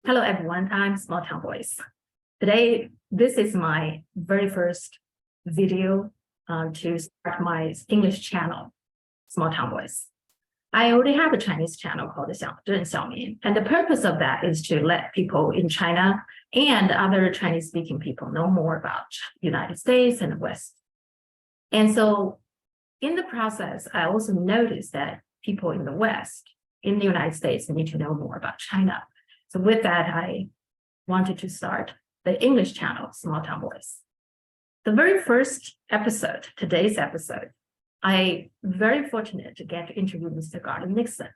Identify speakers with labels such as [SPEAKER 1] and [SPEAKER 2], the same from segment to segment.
[SPEAKER 1] Hello, everyone. I'm Small Town Voice. Today, this is my very first video to start my English channel, Small Town Voice. I already have a Chinese channel called 小镇小民, and the purpose of that is to let people in China and other Chinese-speaking people know more about United States and the West. And so in the process, I also noticed that people in the West, in the United States, need to know more about China. So with that, I wanted to start the English channel, Small Town Voice. The very first episode, today's episode, I'm very fortunate to get to interview Mr. Garland Nixon.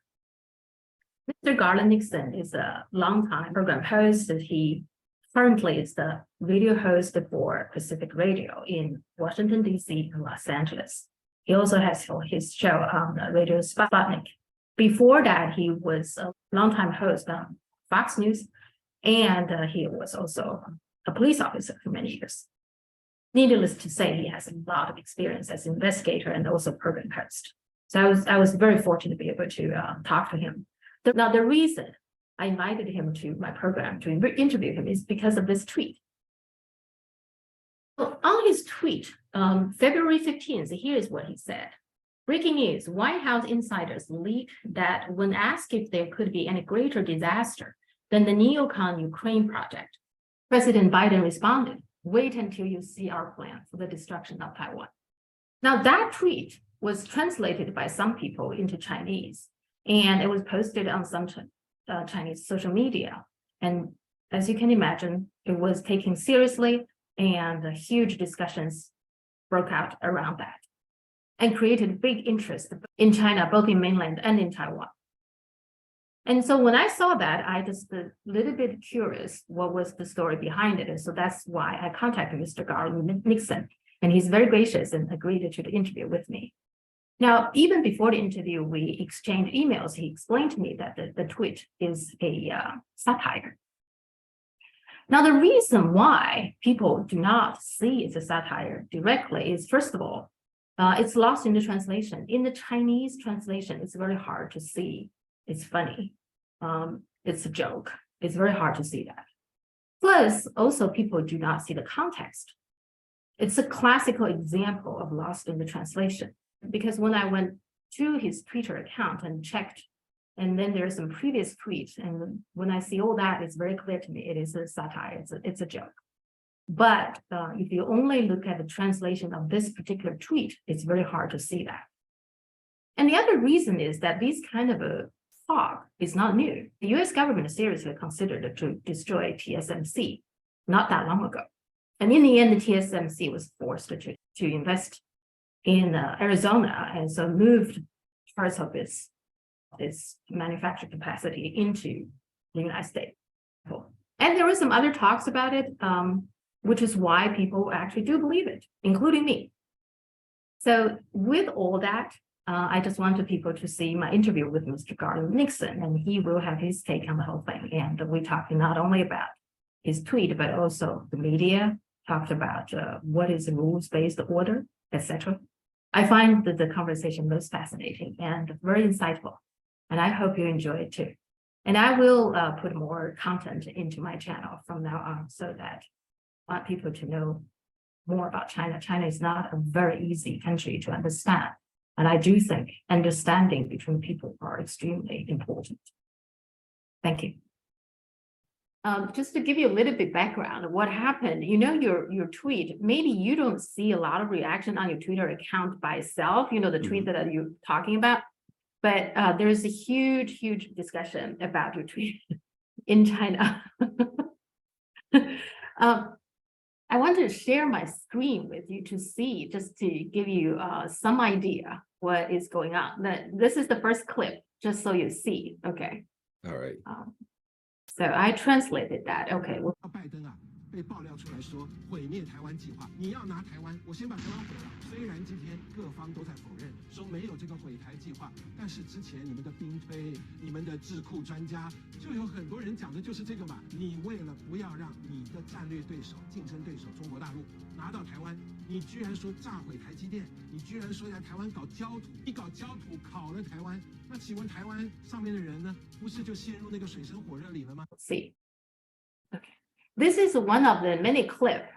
[SPEAKER 1] Mr. Garland Nixon is a longtime program host. He currently is the radio host for Pacific Radio in Washington, D.C. and Los Angeles. He also has his show on Radio Sputnik. Before that, he was a longtime host on Fox News, and he was also a police officer for many years. Needless to say, he has a lot of experience as an investigator and also program host. So I was very fortunate to be able to talk to him. Now, the reason I invited him to my program to interview him is because of this tweet. So on his tweet, February 15th, here is what he said. Breaking news, White House insiders leak that when asked if there could be any greater disaster than the neocon Ukraine project, President Biden responded, wait until you see our plan for the destruction of Taiwan. Now that tweet was translated by some people into Chinese, and it was posted on some Chinese social media. And as you can imagine, it was taken seriously, and huge discussions broke out around that and created big interest in China, both in mainland and in Taiwan. And so when I saw that, I just a little bit curious what was the story behind it. And so that's why I contacted Mr. Garland Nixon, and he's very gracious and agreed to the interview with me. Now, even before the interview, we exchanged emails. He explained to me that the tweet is a satire. Now, the reason why people do not see it's a satire directly is, first of all, it's lost in the translation. In the Chinese translation, it's very hard to see. It's funny. It's a joke. It's very hard to see that. Plus, also, people do not see the context. It's a classical example of lost in the translation. Because when I went to his Twitter account and checked, and then there's some previous tweets, and when I see all that, it's very clear to me it is a satire. It's a joke. But if you only look at the translation of this particular tweet, it's very hard to see that. And the other reason is that this kind of a talk is not new. The US government seriously considered to destroy TSMC not that long ago. And in the end, the TSMC was forced to invest in Arizona, and so moved parts of its manufacturing capacity into the United States. And there were some other talks about it, which is why people actually do believe it, including me. So with all that, I just wanted people to see my interview with Mr. Garland Nixon, and he will have his take on the whole thing. And we talked not only about his tweet, but also the media, talked about what is the rules-based order, etc. I find that the conversation most fascinating and very insightful, and I hope you enjoy it too. And I will put more content into my channel from now on so that I want people to know more about China. China is not a very easy country to understand. And I do think understanding between people are extremely important. Thank you. Just to give you a little bit background of what happened, your tweet, maybe you don't see a lot of reaction on your Twitter account by itself, the tweet that you're talking about, but there's a huge discussion about your tweet in China. I wanted to share my screen with you to see, just to give you some idea what is going on. This is the first clip, just so you see. Okay.
[SPEAKER 2] All right.
[SPEAKER 1] So I translated that. Okay. Well,
[SPEAKER 3] 拜登啊，被爆料出来说毁灭台湾计划，你要拿台湾，我先把台湾毁了。虽然今天各方都在否认，说没有这个毁台计划，但是之前你们的兵推、你们的智库专家，就有很多人讲的就是这个嘛。你为了不要让你的战略对手、竞争对手中国大陆拿到台湾，你居然说炸毁台积电，你居然说在台湾搞焦土，你搞焦土烤了台湾，那请问台湾上面的人呢，不是就陷入那个水深火热里了吗？
[SPEAKER 1] See, This is one of the many clips.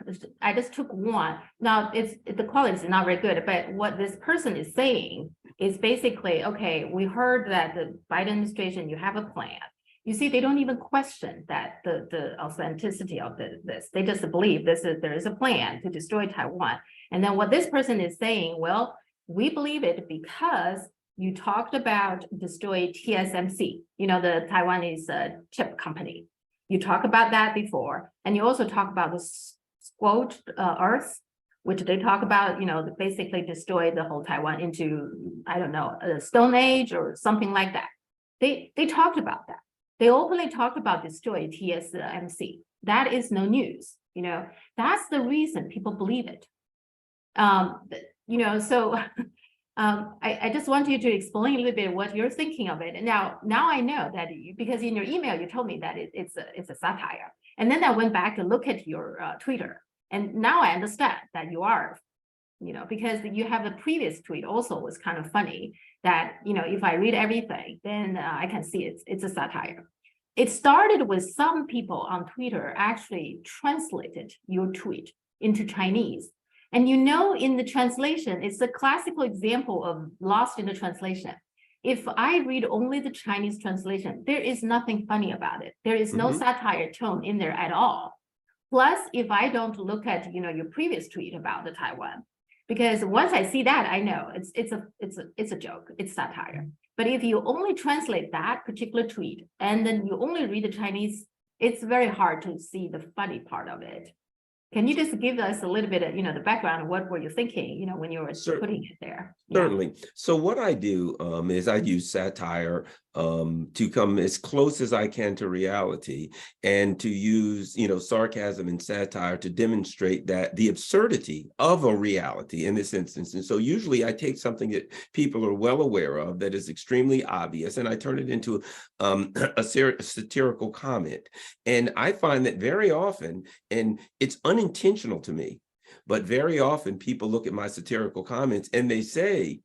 [SPEAKER 1] I just took one. Now the quality is not very good, but what this person is saying is basically, okay, we heard that the Biden administration, you have a plan. You see, they don't even question that the authenticity of this. They just believe there is a plan to destroy Taiwan. And then what this person is saying, well, we believe it because you talked about destroy TSMC, the Taiwanese chip company. You talk about that before, and you also talk about the scorched earth, which they talk about, basically destroy the whole Taiwan into, I don't know, a Stone Age or something like that. They talked about that. They openly talked about destroy TSMC. That is no news. That's the reason people believe it. So I just want you to explain a little bit what you're thinking of it. And now I know that because in your email, you told me that it's a satire. And then I went back to look at your Twitter. And now I understand that you are, because you have a previous tweet also was kind of funny that, if I read everything, then I can see it's a satire. It started with some people on Twitter actually translated your tweet into Chinese. And in the translation, it's a classical example of lost in the translation. If I read only the Chinese translation, there is nothing funny about it. There is no satire tone in there at all. Plus, if I don't look at your previous tweet about the Taiwan, because once I see that, I know it's a joke, it's satire. But if you only translate that particular tweet and then you only read the Chinese, it's very hard to see the funny part of it. Can you just give us a little bit of, the background of what were you thinking, when you were putting it there?
[SPEAKER 2] Certainly. So what I do is I use satire to come as close as I can to reality and to use, sarcasm and satire to demonstrate that the absurdity of a reality in this instance. And so usually I take something that people are well aware of that is extremely obvious and I turn it into a satirical comment. And I find that very often, and it's unintentional to me, but very often people look at my satirical comments and they say,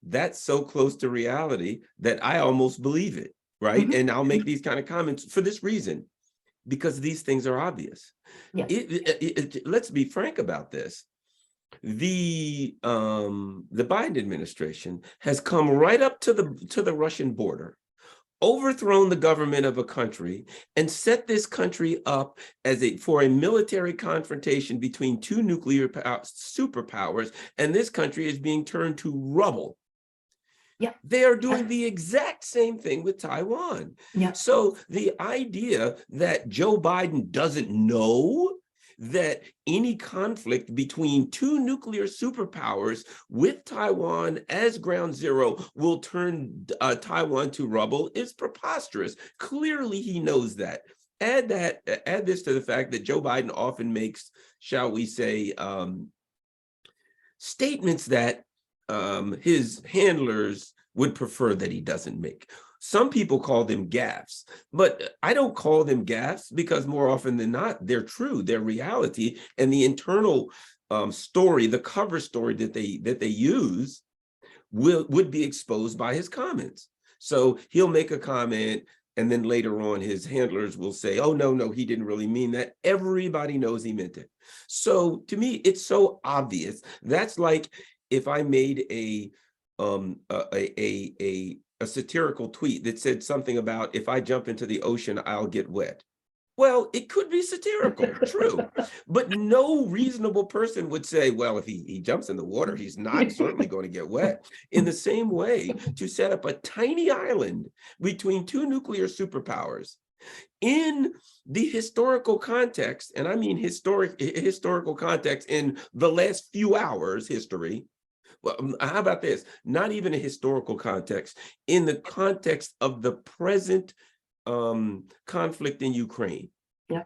[SPEAKER 2] that's so close to reality that I almost believe it, right? And I'll make these kind of comments for this reason, because these things are obvious.
[SPEAKER 1] Yeah.
[SPEAKER 2] Let's be frank about this. The Biden administration has come right up to the Russian border, overthrown the government of a country and set this country up for a military confrontation between two nuclear superpowers, and this country is being turned to rubble.
[SPEAKER 1] Yeah.
[SPEAKER 2] They are doing the exact same thing with Taiwan.
[SPEAKER 1] Yeah.
[SPEAKER 2] So the idea that Joe Biden doesn't know that any conflict between two nuclear superpowers with Taiwan as ground zero will turn Taiwan to rubble is preposterous. Clearly, he knows that. Add this to the fact that Joe Biden often makes, shall we say, statements that his handlers would prefer that he doesn't make. Some people call them gaffes, but I don't call them gaffes because more often than not, they're true, they're reality, and the internal story, the cover story that they use would be exposed by his comments. So he'll make a comment, and then later on, his handlers will say, "Oh no, he didn't really mean that." Everybody knows he meant it. So to me, it's so obvious. That's like if I made a satirical tweet that said something about, if I jump into the ocean, I'll get wet. Well, it could be satirical, true, but no reasonable person would say, well, if he jumps in the water, he's not certainly going to get wet. In the same way, to set up a tiny island between two nuclear superpowers in the historical context, and I mean historical context in the last few hours history. Well, how about this? Not even a historical context, in the context of the present conflict in Ukraine.
[SPEAKER 1] Yeah.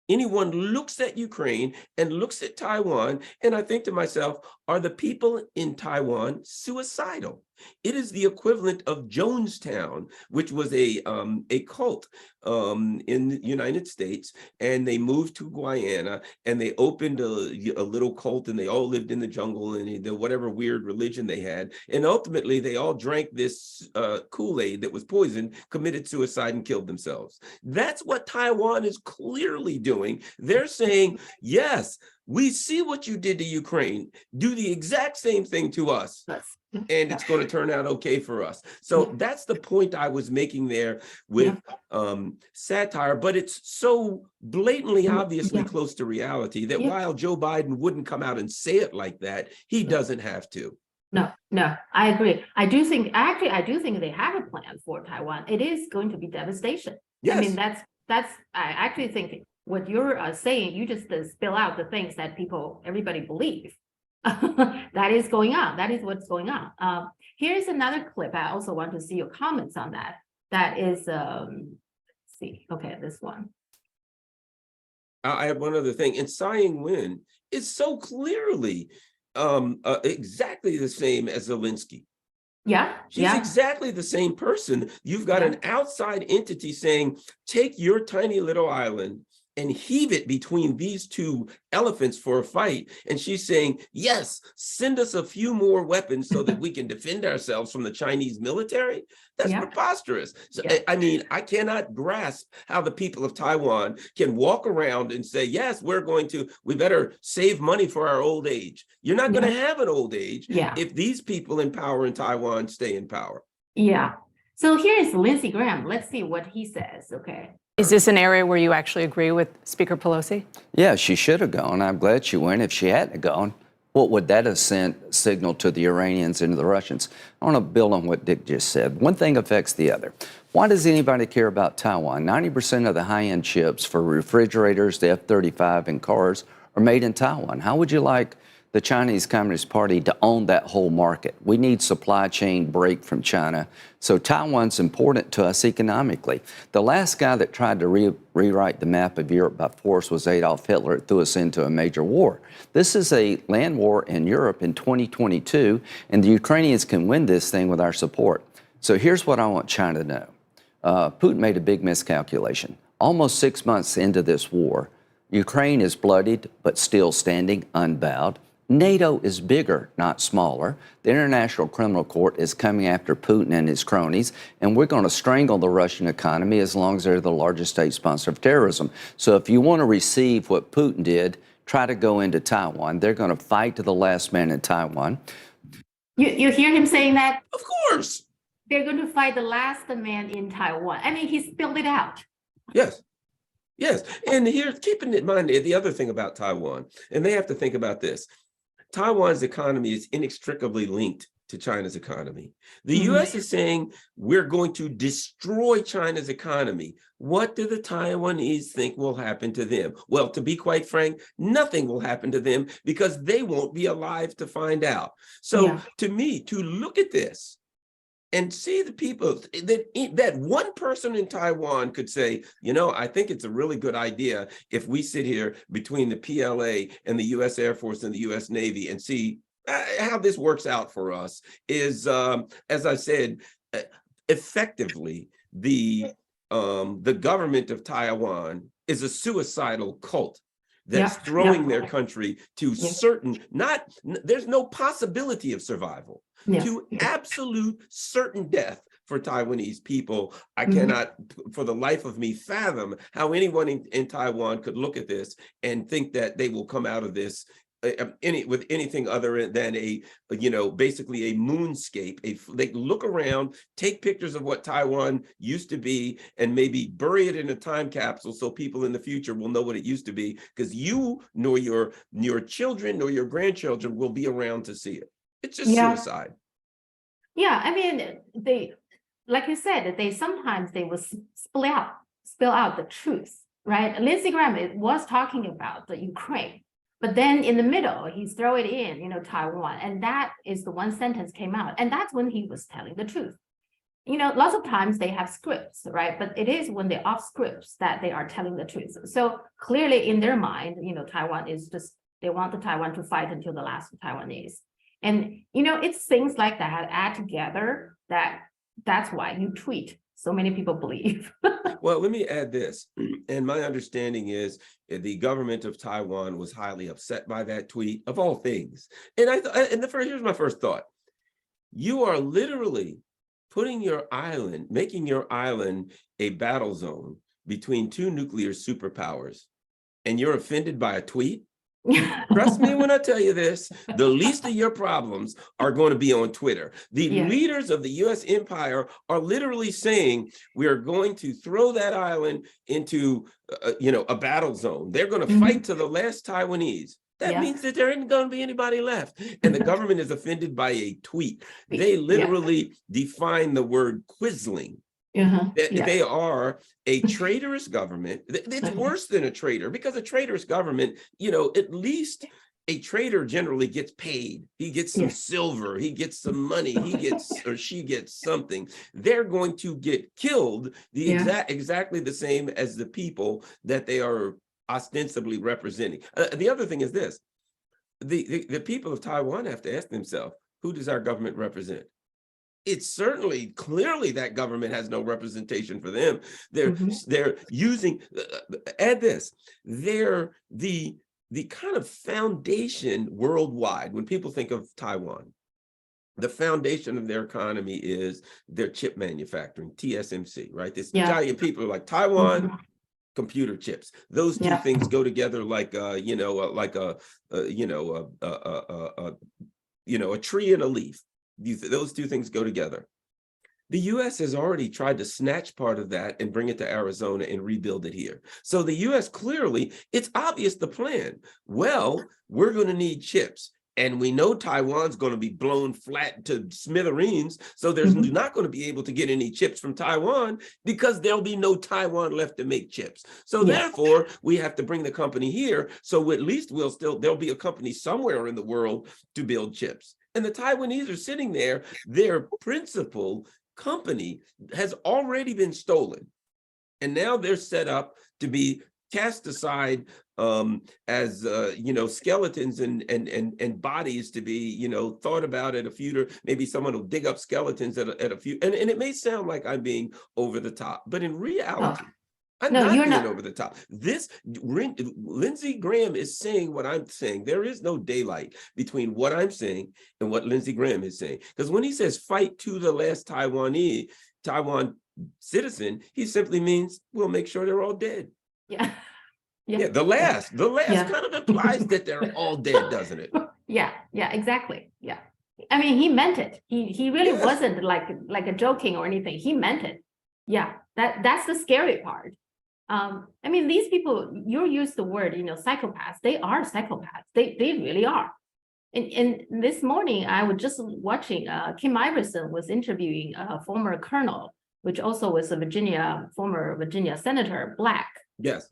[SPEAKER 2] Anyone looks at Ukraine and looks at Taiwan, and I think to myself, are the people in Taiwan suicidal? It is the equivalent of Jonestown, which was a cult in the United States, and they moved to Guyana and they opened a little cult, and they all lived in the jungle and whatever weird religion they had, and ultimately they all drank this Kool-Aid that was poisoned, committed suicide, and killed themselves. That's what Taiwan is clearly doing. They're saying, yes, we see what you did to Ukraine. Do the exact same thing to us, and it's going to turn out okay for us. So that's the point I was making there with satire, but it's so blatantly, obviously close to reality that while Joe Biden wouldn't come out and say it like that, he doesn't have to.
[SPEAKER 1] No, I agree. I do think they have a plan for Taiwan. It is going to be devastation.
[SPEAKER 2] Yes.
[SPEAKER 1] I mean, I actually think what you're saying, you just spill out the things that everybody believe. That is going on. That is what's going on. Here's another clip. I also want to see your comments on that. That is, this one.
[SPEAKER 2] I have one other thing. And Tsai Ing-wen is so clearly exactly the same as Zelensky. She's exactly the same person. You've got an outside entity saying, take your tiny little island and heave it between these two elephants for a fight. And she's saying, yes, send us a few more weapons so that we can defend ourselves from the Chinese military. That's preposterous. So, I mean, I cannot grasp how the people of Taiwan can walk around and say, yes, we better save money for our old age. You're not going to have an old age if these people in power in Taiwan stay in power.
[SPEAKER 1] So here is Lindsey Graham. Let's see what he says. Okay.
[SPEAKER 4] Is this an area where you actually agree with Speaker Pelosi?
[SPEAKER 5] Yeah, she should have gone. I'm glad she went. If she hadn't gone, what would that have sent signal to the Iranians and the Russians? I want to build on what Dick just said. One thing affects the other. Why does anybody care about Taiwan? 90% of the high-end chips for refrigerators, the F-35, and cars are made in Taiwan. How would you like the Chinese Communist Party to own that whole market? We need supply chain break from China. So Taiwan's important to us economically. The last guy that tried to rewrite the map of Europe by force was Adolf Hitler. It threw us into a major war. This is a land war in Europe in 2022, and the Ukrainians can win this thing with our support. So here's what I want China to know. Putin made a big miscalculation. Almost 6 months into this war, Ukraine is bloodied but still standing, unbowed. NATO is bigger, not smaller. The International Criminal Court is coming after Putin and his cronies, and we're going to strangle the Russian economy as long as they're the largest state sponsor of terrorism. So if you want to receive what Putin did, try to go into Taiwan. They're going to fight to the last man in Taiwan.
[SPEAKER 1] You hear him saying that?
[SPEAKER 2] Of course.
[SPEAKER 1] They're going to fight the last man in Taiwan. I mean, he spelled it out.
[SPEAKER 2] Yes. And here, keeping in mind the other thing about Taiwan, and they have to think about this. Taiwan's economy is inextricably linked to China's economy. The U.S. is saying we're going to destroy China's economy. What do the Taiwanese think will happen to them? Well, to be quite frank, nothing will happen to them because they won't be alive to find out. So to me, to look at this and see the people that one person in Taiwan could say, I think it's a really good idea if we sit here between the PLA and the U.S. Air Force and the U.S. Navy and see how this works out for us is, as I said, effectively the government of Taiwan is a suicidal cult that's throwing their country to there's no possibility of survival. To absolute certain death for Taiwanese people. I cannot, for the life of me, fathom how anyone in Taiwan could look at this and think that they will come out of this with anything other than basically a moonscape. They look around, take pictures of what Taiwan used to be, and maybe bury it in a time capsule so people in the future will know what it used to be, because you nor your children nor your grandchildren will be around to see it. It's just suicide.
[SPEAKER 1] I mean, like you said, sometimes they will spill out the truth, right? Lindsey Graham was talking about the Ukraine, but then in the middle, he's throw it in, Taiwan, and that is the one sentence came out, and that's when he was telling the truth. Lots of times they have scripts, right? But it is when they're off scripts that they are telling the truth. So clearly in their mind, Taiwan is they want the Taiwan to fight until the last Taiwanese. And, it's things like that add together that's why you tweet. So many people believe.
[SPEAKER 2] Well, let me add this. And my understanding is the government of Taiwan was highly upset by that tweet, of all things. And here's my first thought. You are literally putting your island, making your island a battle zone between two nuclear superpowers, and you're offended by a tweet? Trust me when I tell you this, the least of your problems are going to be on Twitter. The leaders of the US empire are literally saying, we are going to throw that island into, a battle zone. They're going to fight to the last Taiwanese. That means that there isn't going to be anybody left. And the government is offended by a tweet. They literally define the word quisling. They are a traitorous government. It's worse than a traitor, because a traitorous government, at least a traitor generally gets paid. He gets some silver, he gets some money, he gets or she gets something. They're going to get killed exactly the same as the people that they are ostensibly representing. The other thing is this: the people of Taiwan have to ask themselves, who does our government represent? It's certainly clearly that government has no representation for them. They're using, add this, they're the kind of foundation worldwide. When people think of Taiwan, the foundation of their economy is their chip manufacturing, TSMC, right? This giant people are like Taiwan, computer chips. Those two things go together like a tree and a leaf. Those two things go together. The US has already tried to snatch part of that and bring it to Arizona and rebuild it here. So the US clearly, it's obvious the plan. Well, we're going to need chips. And we know Taiwan's going to be blown flat to smithereens. So there's not going to be able to get any chips from Taiwan, because there'll be no Taiwan left to make chips. So therefore, we have to bring the company here. So at least there'll be a company somewhere in the world to build chips. And the Taiwanese are sitting there, their principal company has already been stolen. And now they're set up to be cast aside as skeletons and bodies to be thought about at a future. Maybe someone will dig up skeletons at a few, and it may sound like I'm being over the top, but in reality, I'm not being over the top. Lindsey Graham is saying what I'm saying. There is no daylight between what I'm saying and what Lindsey Graham is saying. Because when he says fight to the last Taiwan citizen, he simply means we'll make sure they're all dead. The last kind of implies that they're all dead, doesn't it?
[SPEAKER 1] Exactly. I mean, he meant it. He really wasn't like a joking or anything. He meant it. That's the scary part. I mean, these people, you use the word, psychopaths. They are psychopaths. They really are. And this morning, I was just watching, Kim Iverson was interviewing a former colonel, which also was a former Virginia senator, Black.
[SPEAKER 2] Yes.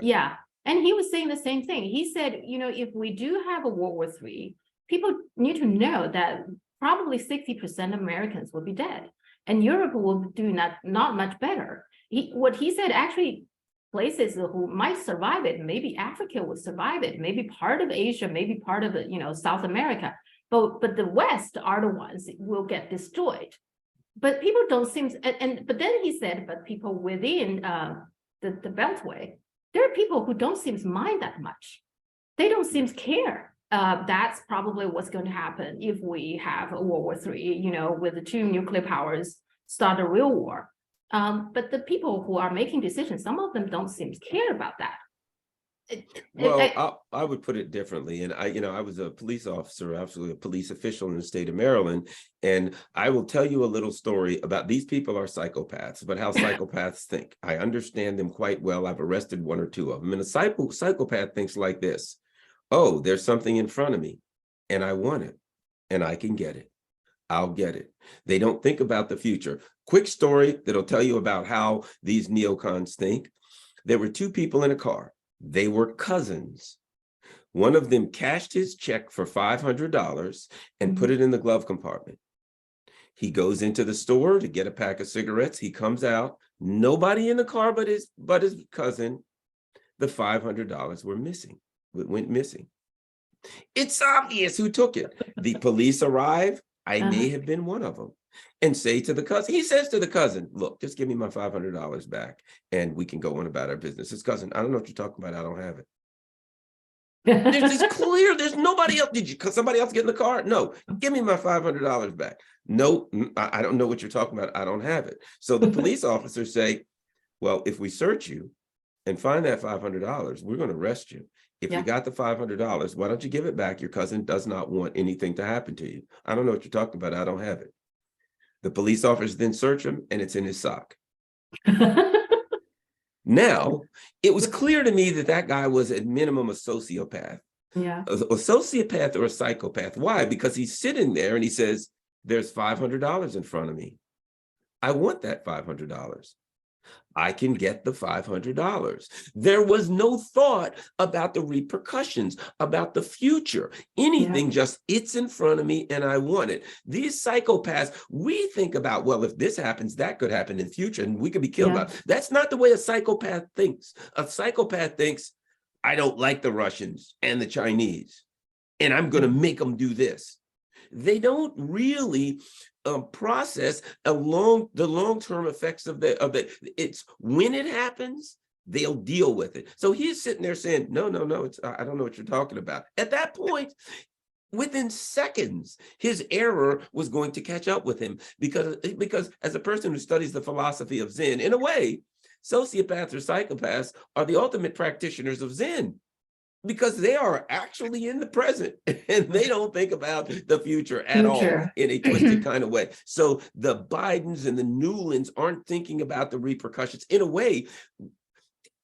[SPEAKER 1] Yeah. And he was saying the same thing. He said, if we do have a World War III, people need to know that probably 60% of Americans will be dead. And Europe will do not much better. What he said, actually, places who might survive it, maybe Africa will survive it, maybe part of Asia, maybe part of South America. But the West are the ones that will get destroyed. But people don't seem, but then he said, but people within the Beltway, there are people who don't seem to mind that much. They don't seem to care. That's probably what's going to happen if we have a World War III, with the two nuclear powers start a real war. But the people who are making decisions, some of them don't seem to care about that.
[SPEAKER 2] I would put it differently. And I was a police officer, absolutely a police official in the state of Maryland. And I will tell you a little story about these people are psychopaths, but how psychopaths think. I understand them quite well. I've arrested one or two of them. And a psychopath thinks like this: oh, there's something in front of me and I want it and I can get it. I'll get it. They don't think about the future. Quick story that'll tell you about how these neocons think. There were two people in a car. They were cousins. One of them cashed his check for $500 and put it in the glove compartment. He goes into the store to get a pack of cigarettes. He comes out, nobody in the car but his cousin. The $500 went missing. It's obvious who took it. The police arrive. I may have been one of them. And say to the cousin, he says to the cousin, look, just give me my $500 back and we can go on about our business. His cousin, I don't know what you're talking about. I don't have it. There's this clear, there's nobody else. Did you, somebody else get in the car? No, give me my $500 back. No, I don't know what you're talking about. I don't have it. So the police officers say, well, if we search you and find that $500, we're going to arrest you. If you got the $500, why don't you give it back? Your cousin does not want anything to happen to you. I don't know what you're talking about. I don't have it. The police officers then search him and it's in his sock. Now, it was clear to me that that guy was at minimum a sociopath.
[SPEAKER 1] Yeah.
[SPEAKER 2] A sociopath or a psychopath. Why? Because he's sitting there and he says, there's $500 in front of me. I want that $500. I can get the $500. There was no thought about the repercussions, about the future, anything, just it's in front of me and I want it. These psychopaths, we think about, well, if this happens, that could happen in the future and we could be killed. That's not the way a psychopath thinks. A psychopath thinks, I don't like the Russians and the Chinese, and I'm going to make them do this. They don't really process the long-term effects of the. It's when it happens, they'll deal with it. So he's sitting there saying, no, I don't know what you're talking about. At that point, within seconds, his error was going to catch up with him because as a person who studies the philosophy of Zen, in a way, sociopaths or psychopaths are the ultimate practitioners of Zen, because they are actually in the present and they don't think about the future at all in a twisted kind of way. So the Bidens and the Newlands aren't thinking about the repercussions. In a way,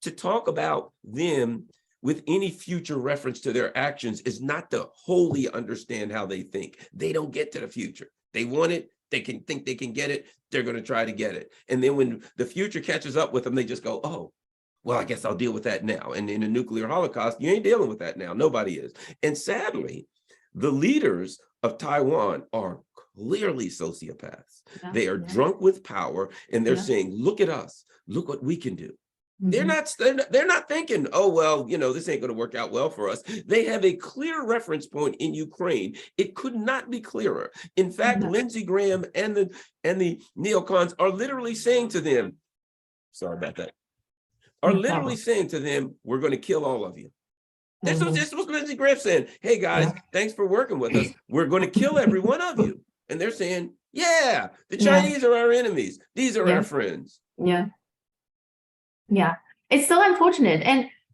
[SPEAKER 2] to talk about them with any future reference to their actions is not to wholly understand how they think. They don't get to the future. They want it. They can think they can get it. They're going to try to get it. And then when the future catches up with them, they just go, oh, well, I guess I'll deal with that now. And in a nuclear holocaust, you ain't dealing with that now. Nobody is. And sadly, the leaders of Taiwan are clearly sociopaths. They are drunk with power and they're saying, look at us, look what we can do. They're not thinking, oh, well, you know, this ain't going to work out well for us. They have a clear reference point in Ukraine. It could not be clearer. In fact, Lindsey Graham and the neocons are literally saying to them, sorry about that, are literally saying to them, we're going to kill all of you. This was Lindsey Graham saying, hey guys, thanks for working with us. We're going to kill every one of you. And they're saying, yeah, the Chinese are our enemies. These are our friends.
[SPEAKER 1] Yeah. It's so unfortunate.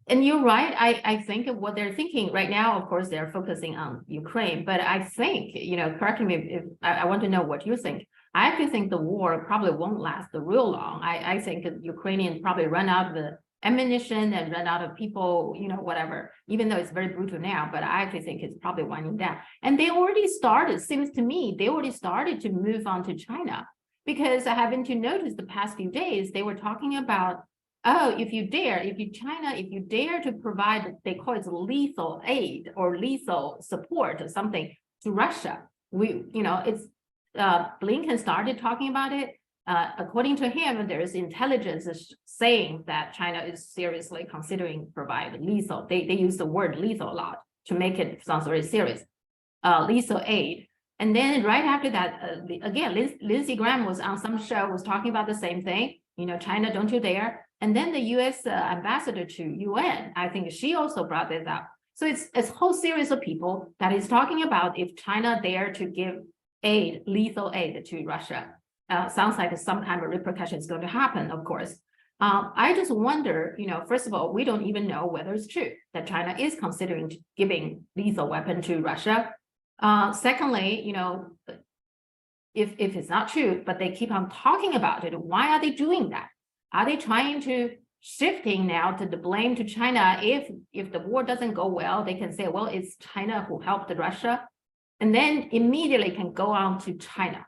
[SPEAKER 1] And you're right. I think what they're thinking right now, of course, they're focusing on Ukraine. But I think, you know, correct me if I want to know what you think. I actually think the war probably won't last real long. I think the Ukrainians probably run out of the ammunition and run out of people, you know, whatever, even though it's very brutal now, but I actually think it's probably winding down. And they already started, seems to me, they already started to move on to China, because I happen to notice the past few days, they were talking about, oh, if you dare to provide, they call it lethal aid or lethal support or something to Russia, it's Blinken started talking about it. According to him, there is intelligence saying that China is seriously considering provide lethal. They use the word lethal a lot to make it sound very serious. Lethal aid. And then right after that, again, Lindsey Graham was on some show, was talking about the same thing. You know, China, don't you dare. And then the U.S. ambassador to UN, I think she also brought this up. So it's a whole series of people that is talking about if China dare to give aid, lethal aid to Russia. Sounds like some kind of repercussion is going to happen, of course. I just wonder, you know, first of all, we don't even know whether it's true that China is considering giving lethal weapon to Russia. Secondly, you know, if it's not true, but they keep on talking about it, why are they doing that? Are they trying to shifting now to the blame to China? If the war doesn't go well, they can say, well, it's China who helped Russia, and then immediately can go on to China.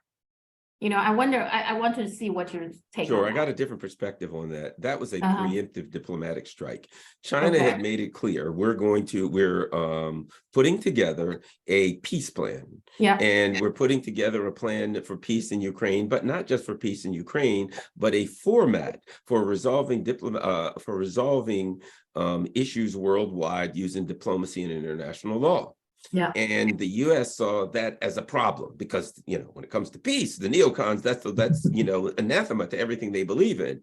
[SPEAKER 1] You know, I wonder, I want to see what your take on
[SPEAKER 2] Sure, I
[SPEAKER 1] that.
[SPEAKER 2] got a different perspective on that. That was a preemptive diplomatic strike. China had made it clear, we're putting together a peace plan. And we're putting together a plan for peace in Ukraine, but not just for peace in Ukraine, but a format for resolving issues worldwide using diplomacy and international law.
[SPEAKER 1] Yeah.
[SPEAKER 2] And the US saw that as a problem because, when it comes to peace, the neocons, that's anathema to everything they believe in.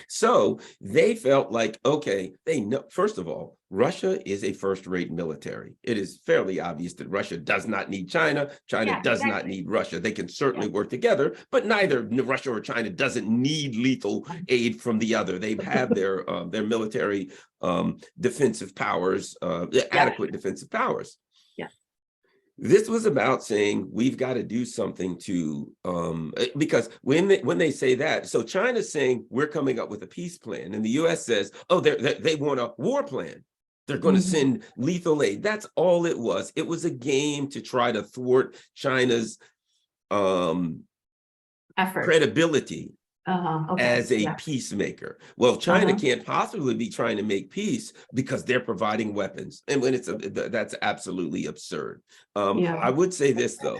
[SPEAKER 2] So they felt like, okay, they know, first of all, Russia is a first-rate military. It is fairly obvious that Russia does not need China. China
[SPEAKER 1] Yeah,
[SPEAKER 2] does not
[SPEAKER 1] exactly.
[SPEAKER 2] need Russia. They can certainly work together, but neither Russia or China doesn't need lethal aid from the other. They have their military defensive powers, adequate defensive powers. This was about saying we've got to do something to because when they say that, so China's saying we're coming up with a peace plan, and the U.S. says, oh, they want a war plan. They're going to send lethal aid. That's all it was. It was a game to try to thwart China's
[SPEAKER 1] Effort.
[SPEAKER 2] credibility
[SPEAKER 1] Okay.
[SPEAKER 2] as a peacemaker. Well, China can't possibly be trying to make peace because they're providing weapons. And when that's absolutely absurd. I would say this, though.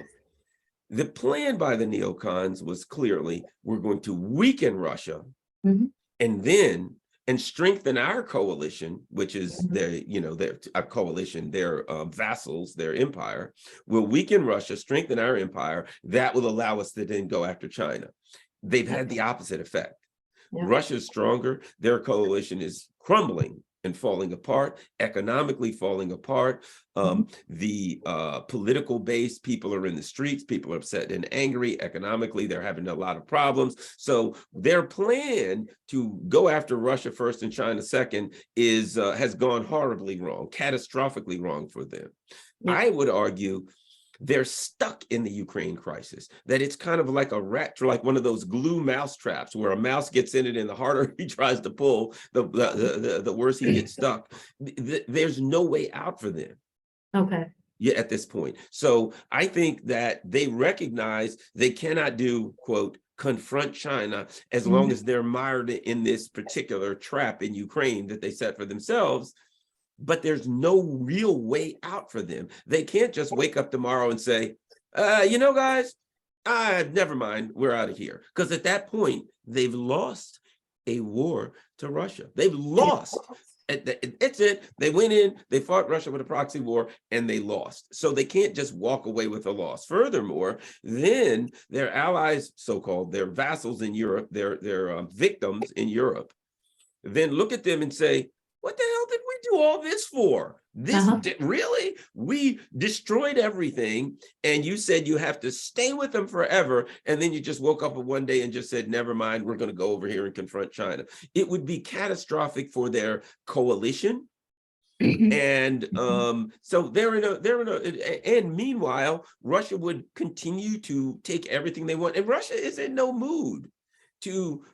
[SPEAKER 2] The plan by the neocons was clearly, we're going to weaken Russia and strengthen our coalition, which is their coalition, their vassals, their empire. We'll weaken Russia, strengthen our empire. That will allow us to then go after China. They've had the opposite effect. Russia's stronger. Their coalition is crumbling and falling apart, economically falling apart. The political base, people are in the streets, people are upset and angry. Economically, they're having a lot of problems. So their plan to go after Russia first and China second has gone horribly wrong, catastrophically wrong for them. I would argue they're stuck in the Ukraine crisis, that it's kind of like a rat, like one of those glue mouse traps where a mouse gets in it and the harder he tries to pull, the worse he gets stuck. There's no way out for them.
[SPEAKER 1] Okay.
[SPEAKER 2] Yeah, at this point. So I think that they recognize they cannot do, quote, confront China as long as they're mired in this particular trap in Ukraine that they set for themselves. But there's no real way out for them. They can't just wake up tomorrow and say, guys, never mind, we're out of here. Because at that point, they've lost a war to Russia. They've lost. It's it. They went in, they fought Russia with a proxy war, and they lost. So they can't just walk away with a loss. Furthermore, then their allies, so-called, their vassals in Europe, their victims in Europe, then look at them and say, what the hell did we do all this for? Really? We destroyed everything, and you said you have to stay with them forever, and then you just woke up one day and just said, never mind, we're going to go over here and confront China. It would be catastrophic for their coalition. And so they're in a, and meanwhile, Russia would continue to take everything they want. And Russia is in no mood to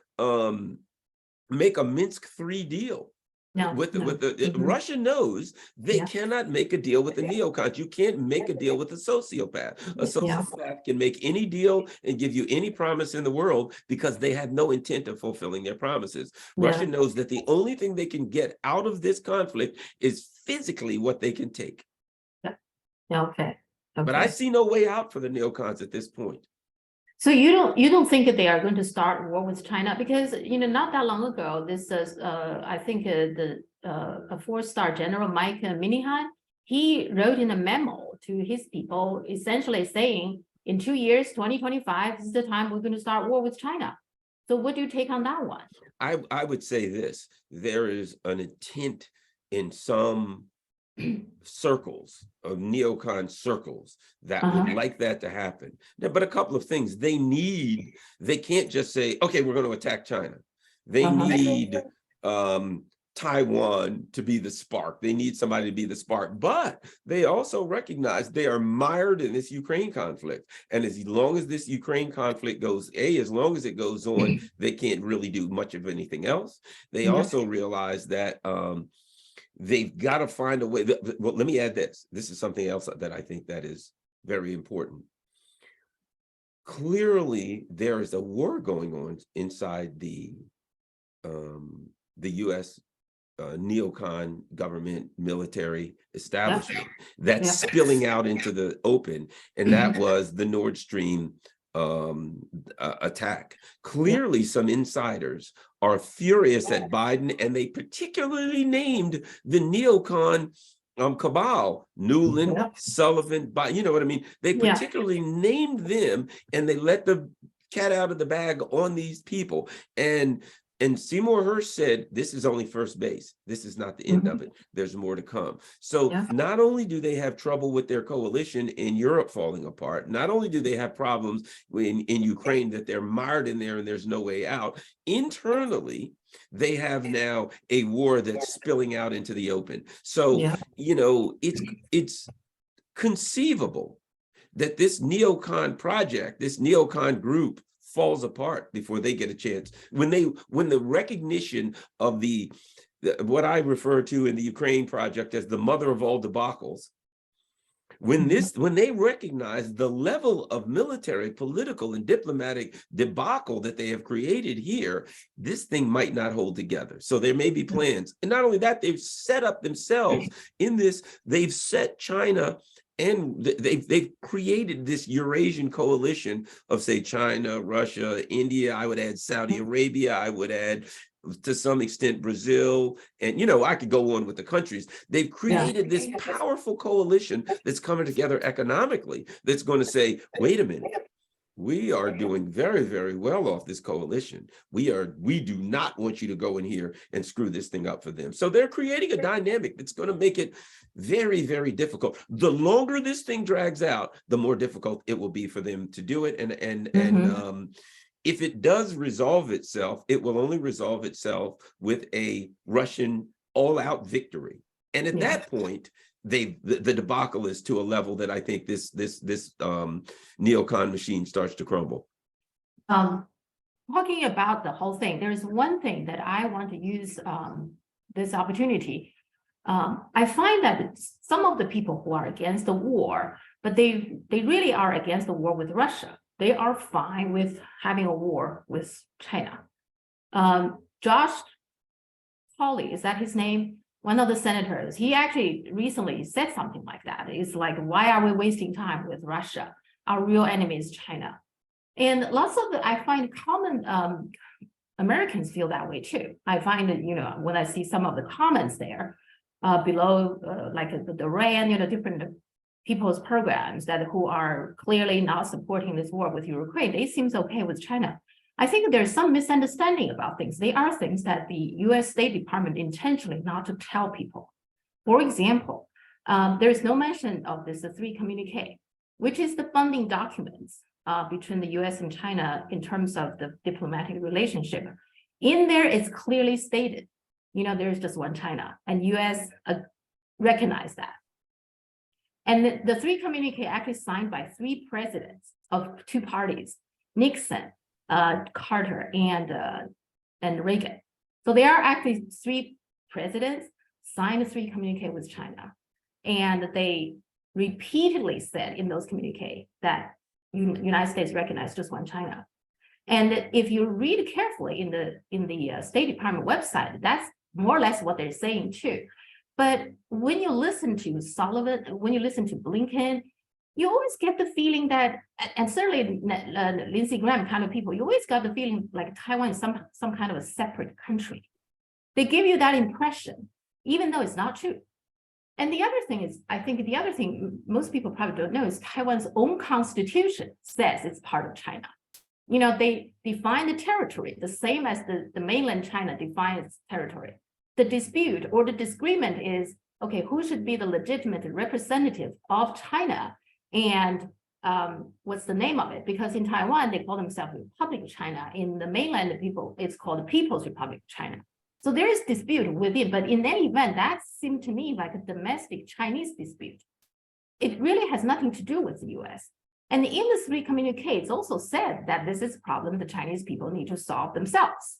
[SPEAKER 2] make a Minsk III deal. Russia knows they cannot make a deal with the neocons. You can't make a deal with a sociopath. A sociopath can make any deal and give you any promise in the world because they have no intent of fulfilling their promises. Russia knows that the only thing they can get out of this conflict is physically what they can take.
[SPEAKER 1] Okay.
[SPEAKER 2] But I see no way out for the neocons at this point.
[SPEAKER 1] So you don't think that they are going to start war with China? Because not that long ago, this is I think a 4-star general, Mike Minihan, he wrote in a memo to his people essentially saying, in 2 years, 2025, this is the time we're going to start war with China. So what do you take on that one?
[SPEAKER 2] I would say this: there is an intent in some circles of neocon circles that would like that to happen. But a couple of things they can't just say, okay, we're going to attack China. They need Taiwan to be the spark. They need somebody to be the spark, but they also recognize they are mired in this Ukraine conflict. And as long as this Ukraine conflict goes, as long as it goes on, they can't really do much of anything else. They also realize that they've got to find a way. Well, let me add this. This is something else that I think that is very important. Clearly, there is a war going on inside the U.S. Neocon government military establishment that's spilling out into the open, and that was the Nord Stream attack. Clearly, some insiders are furious at Biden, and they particularly named the neocon cabal, Newland,
[SPEAKER 1] Yeah.
[SPEAKER 2] Sullivan, you know what I mean? They
[SPEAKER 1] Yeah.
[SPEAKER 2] particularly named them, and they let the cat out of the bag on these people. And Seymour Hersh said, this is only first base. This is not the end of it. There's more to come. So
[SPEAKER 1] Yeah.
[SPEAKER 2] not only do they have trouble with their coalition in Europe falling apart, not only do they have problems in Ukraine that they're mired in there and there's no way out, internally, they have now a war that's spilling out into the open. So,
[SPEAKER 1] Yeah.
[SPEAKER 2] you know, it's conceivable that this neocon project, this neocon group falls apart before they get a chance. When the recognition of the what I refer to in the Ukraine project as the mother of all debacles, when they recognize the level of military, political, and diplomatic debacle that they have created here, this thing might not hold together. So there may be plans. And not only that, they've set up themselves in this, they've set China, and they've created this Eurasian coalition of, say, China, Russia, India. I would add Saudi Arabia. I would add, to some extent, Brazil. And, you know, I could go on with the countries. They've created this powerful coalition that's coming together economically, that's going to say, wait a minute, we are doing very, very well off this coalition. We do not want you to go in here and screw this thing up for them. So they're creating a dynamic that's going to make it very, very difficult. The longer this thing drags out, the more difficult it will be for them to do it. And if it does resolve itself, it will only resolve itself with a Russian all-out victory. And at that point, the debacle is to a level that I think this neocon machine starts to crumble.
[SPEAKER 1] Talking about the whole thing, there's one thing that I want to use this opportunity. I find that some of the people who are against the war, but they really are against the war with Russia. They are fine with having a war with China. Josh Hawley, is that his name? One of the senators, he actually recently said something like that. It's like, why are we wasting time with Russia? Our real enemy is China. And lots of I find common Americans feel that way too. I find that, you know, when I see some of the comments there below, like the RAND, you know, different people's programs that who are clearly not supporting this war with Ukraine, they seem okay with China. I think there's some misunderstanding about things. They are things that the US State Department intentionally not to tell people. For example, there is no mention of this 3 communique, which is the funding documents between the US and China in terms of the diplomatic relationship. In there, it's clearly stated, you know, there's just one China, and US recognize that. And the 3 communique actually signed by 3 presidents of 2 parties, Nixon, Carter, and Reagan. So there are actually 3 presidents signed 3 communique with China, and they repeatedly said in those communique that United States recognized just one China. And if you read carefully in the State Department website, that's more or less what they're saying too. But when you listen to Sullivan, when you listen to Blinken, you always get the feeling that, and certainly Lindsey Graham kind of people, you always got the feeling like Taiwan is some kind of a separate country. They give you that impression, even though it's not true. And the other thing is, I think the other thing most people probably don't know is Taiwan's own constitution says it's part of China. You know, they define the territory the same as the mainland China defines territory. The dispute or the disagreement is, okay, who should be the legitimate representative of China? And what's the name of it? Because in Taiwan, they call themselves Republic of China. In the mainland people, it's called the People's Republic of China. So there is dispute within, but in any event, that seemed to me like a domestic Chinese dispute. It really has nothing to do with the US. And in the 3 communiques, it's also said that this is a problem the Chinese people need to solve themselves.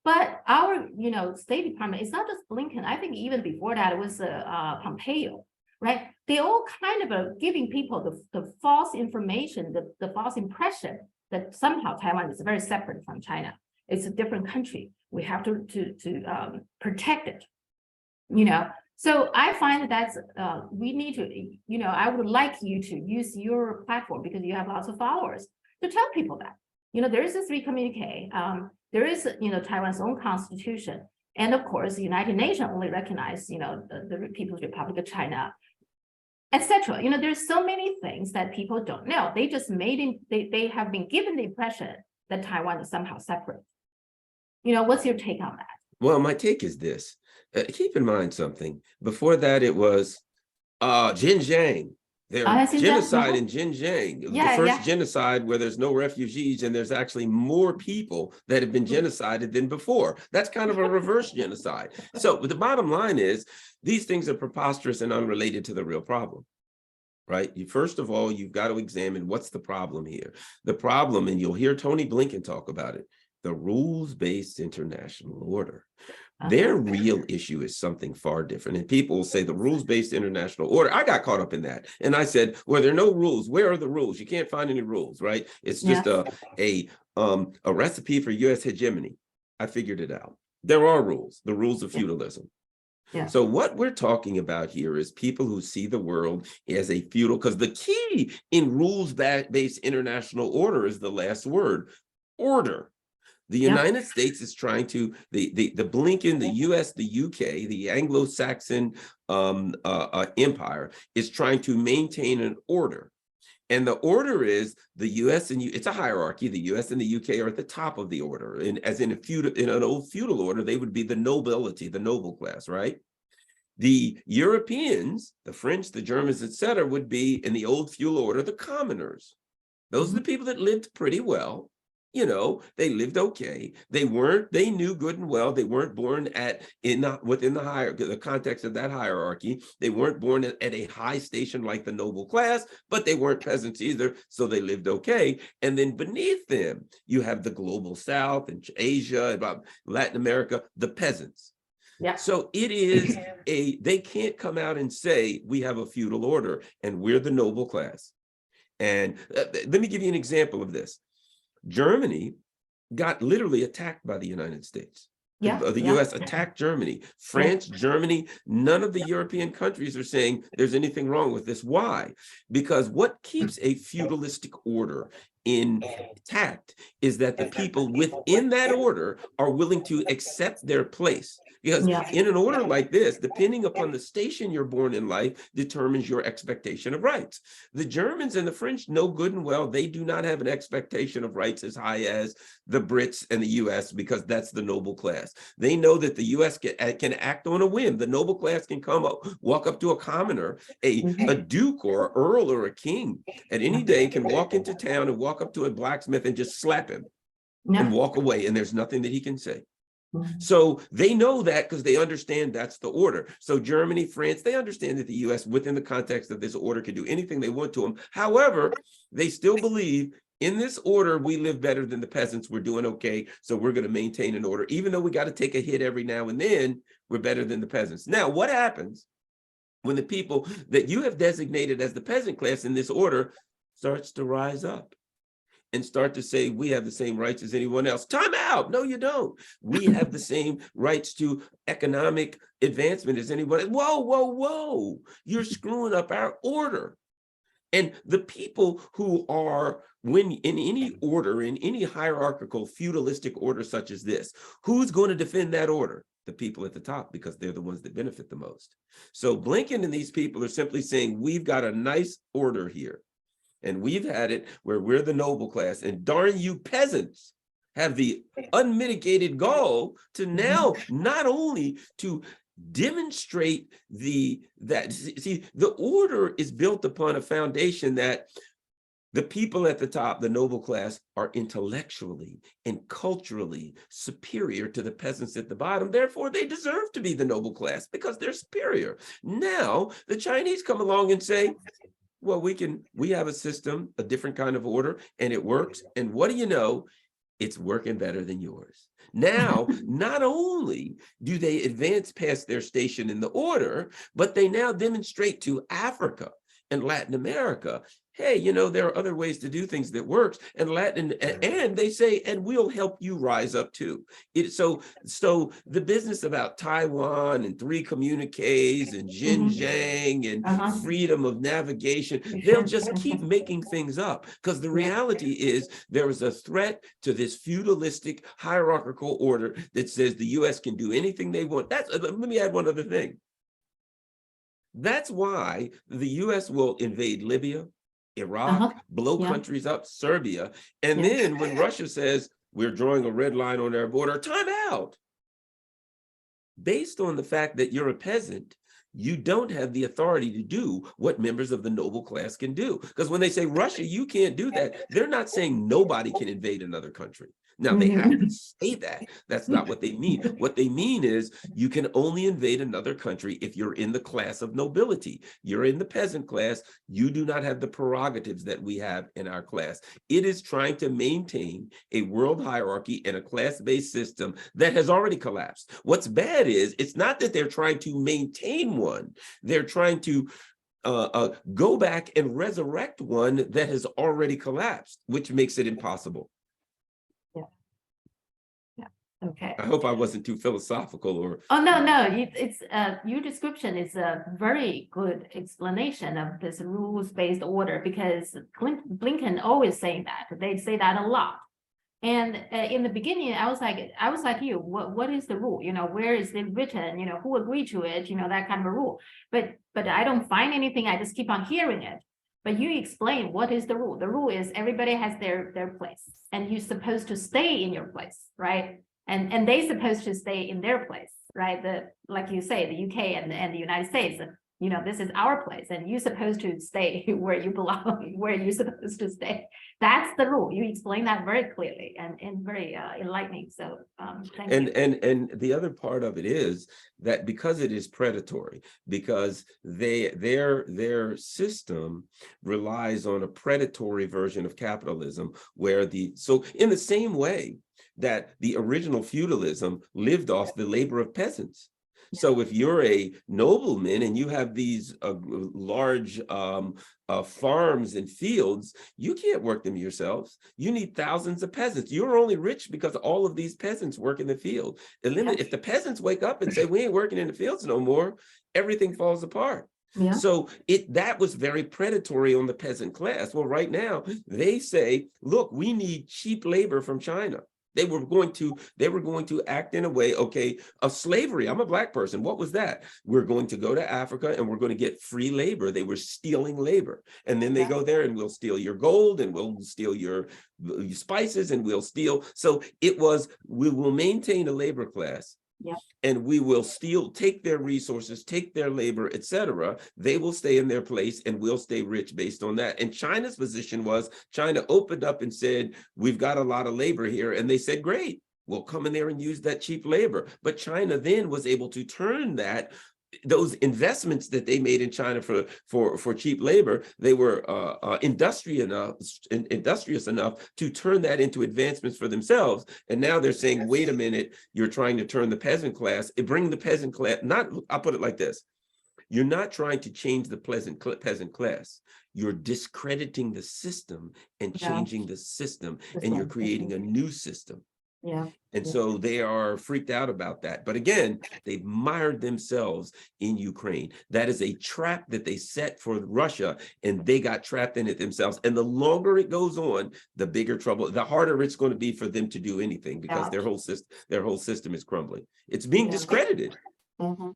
[SPEAKER 1] But our, you know, State Department, it's not just Blinken. I think even before that, it was Pompeo, right? They all kind of are giving people the false information, the false impression that somehow Taiwan is very separate from China. It's a different country. We have to protect it, you know. So I find that we need to, you know, I would like you to use your platform because you have lots of followers to tell people that, you know, there is a 3 communique. There is, you know, Taiwan's own constitution, And of course, the United Nations only recognize, the People's Republic of China, etc. There's so many things that people don't know. They just they have been given the impression that Taiwan is somehow separate. What's your take on that?
[SPEAKER 2] Well, my take is this. Keep in mind something. Before that, it was Xinjiang. There's genocide in Xinjiang, the first genocide where there's no refugees and there's actually more people that have been genocided than before. That's kind of a reverse genocide. So the bottom line is these things are preposterous and unrelated to the real problem, right? First of all, you've got to examine what's the problem here. The problem, and you'll hear Tony Blinken talk about it, the rules-based international order. Their real issue is something far different. And people will say the rules-based international order. I got caught up in that. And I said, well, there are no rules. Where are the rules? You can't find any rules, right? It's just a recipe for US hegemony. I figured it out. There are rules, the rules of feudalism.
[SPEAKER 1] Yeah.
[SPEAKER 2] So what we're talking about here is people who see the world as a feudal, because the key in rules-based international order is the last word, order. The United States is trying to, the Blinken, the US, the UK, the Anglo-Saxon empire is trying to maintain an order. And the order is the US and it's a hierarchy. The US and the UK are at the top of the order. And as in an old feudal order, they would be the nobility, the noble class, right? The Europeans, the French, the Germans, etc., would be in the old feudal order, the commoners. Those are the people that lived pretty well. They lived okay. They knew good and well. They weren't born within the context of that hierarchy. They weren't born at a high station like the noble class, but they weren't peasants either. So they lived okay. And then beneath them, you have the global South and Asia, about Latin America, the peasants.
[SPEAKER 1] Yeah.
[SPEAKER 2] So it is they can't come out and say we have a feudal order and we're the noble class. And let me give you an example of this. Germany got literally attacked by the United States. The US attacked Germany. France, Germany, none of the European countries are saying there's anything wrong with this. Why? Because what keeps a feudalistic order intact is that the people within that order are willing to accept their place. Because in an order like this, depending upon the station you're born in life determines your expectation of rights. The Germans and the French know good and well they do not have an expectation of rights as high as the Brits and the US, because that's the noble class. They know that the US can act on a whim. The noble class can walk up to a commoner, a duke or an earl or a king at any day, can walk into town and walk up to a blacksmith and just slap him and walk away, and there's nothing that he can say. So they know that because they understand that's the order. So Germany, France, they understand that the US within the context of this order can do anything they want to them. However, they still believe in this order, we live better than the peasants. We're doing okay. So we're going to maintain an order. Even though we got to take a hit every now and then, we're better than the peasants. Now, what happens when the people that you have designated as the peasant class in this order starts to rise up and start to say, we have the same rights as anyone else? Time out. No, you don't. We have the same rights to economic advancement as anyone else. Whoa, whoa, whoa. You're screwing up our order. And the people who are, when in any order, in any hierarchical feudalistic order such as this, who's going to defend that order? The people at the top, because they're the ones that benefit the most. So Blinken and these people are simply saying, we've got a nice order here. And we've had it where we're the noble class, and darn you peasants have the unmitigated gall to now not only to demonstrate the order is built upon a foundation that the people at the top, the noble class, are intellectually and culturally superior to the peasants at the bottom. Therefore, they deserve to be the noble class because they're superior. Now, the Chinese come along and say, well, we have a system, a different kind of order, and it works. And what do you know? It's working better than yours. Now, not only do they advance past their station in the order, but they now demonstrate to Africa and Latin America, hey, you know, there are other ways to do things that works, and and they say, and we'll help you rise up too. So the business about Taiwan and 3 communiques and Xinjiang and freedom of navigation, they'll just keep making things up, because the reality is there is a threat to this feudalistic hierarchical order that says the US can do anything they want. Let me add one other thing. That's why the US will invade Libya, Iraq, blow countries up, Serbia. And then when Russia says, we're drawing a red line on our border, time out. Based on the fact that you're a peasant, you don't have the authority to do what members of the noble class can do. Because when they say Russia, you can't do that, they're not saying nobody can invade another country. Now, they have to say that. That's not what they mean. What they mean is you can only invade another country if you're in the class of nobility. You're in the peasant class. You do not have the prerogatives that we have in our class. It is trying to maintain a world hierarchy and a class-based system that has already collapsed. What's bad is it's not that they're trying to maintain one. They're trying to go back and resurrect one that has already collapsed, which makes it impossible.
[SPEAKER 1] Okay.
[SPEAKER 2] I hope I wasn't too philosophical or.
[SPEAKER 1] Oh, no, it's your description is a very good explanation of this rules-based order, because Blinken always saying that. They say that a lot. And in the beginning, I was like you, what is the rule? You know, where is it written? You know, who agreed to it? You know, that kind of a rule. But I don't find anything. I just keep on hearing it. But you explain what is the rule. The rule is everybody has their place, and you're supposed to stay in your place, right? And they supposed to stay in their place, right? Like you say, the UK and the United States, you know, this is our place, and you're supposed to stay where you belong, where you're supposed to stay. That's the rule. You explain that very clearly and very enlightening. So thank you.
[SPEAKER 2] And the other part of it is that because it is predatory, because their system relies on a predatory version of capitalism, where so in the same way that the original feudalism lived off the labor of peasants. So if you're a nobleman and you have these large farms and fields, you can't work them yourselves. You need thousands of peasants. You're only rich because all of these peasants work in the field. If the peasants wake up and say, we ain't working in the fields no more, everything falls apart.
[SPEAKER 1] Yeah.
[SPEAKER 2] So that was very predatory on the peasant class. Well, right now they say, look, we need cheap labor from China. They were going to act in a way, okay, of slavery. I'm a Black person. What was that? We're going to go to Africa and we're going to get free labor. They were stealing labor. And then they go there and we'll steal your gold and we'll steal your spices and we'll steal. So it was, we will maintain a labor class.
[SPEAKER 1] Yeah.
[SPEAKER 2] And we will take their resources, take their labor, etc. They will stay in their place and we'll stay rich based on that. And China's position was, China opened up and said, we've got a lot of labor here. And they said, great, we'll come in there and use that cheap labor. But China then was able to turn those investments that they made in China for cheap labor, they were industrious enough to turn that into advancements for themselves. And now they're saying, wait a minute, you're trying to turn the peasant class, bring the peasant class, I'll put it like this. You're not trying to change the peasant class. You're discrediting the system and changing the system, and you're creating a new system.
[SPEAKER 1] Yeah.
[SPEAKER 2] And so they are freaked out about that. But again, they've mired themselves in Ukraine. That is a trap that they set for Russia, and they got trapped in it themselves. And the longer it goes on, the bigger trouble, the harder it's going to be for them to do anything, because their whole system is crumbling. It's being discredited.
[SPEAKER 1] Mm-hmm.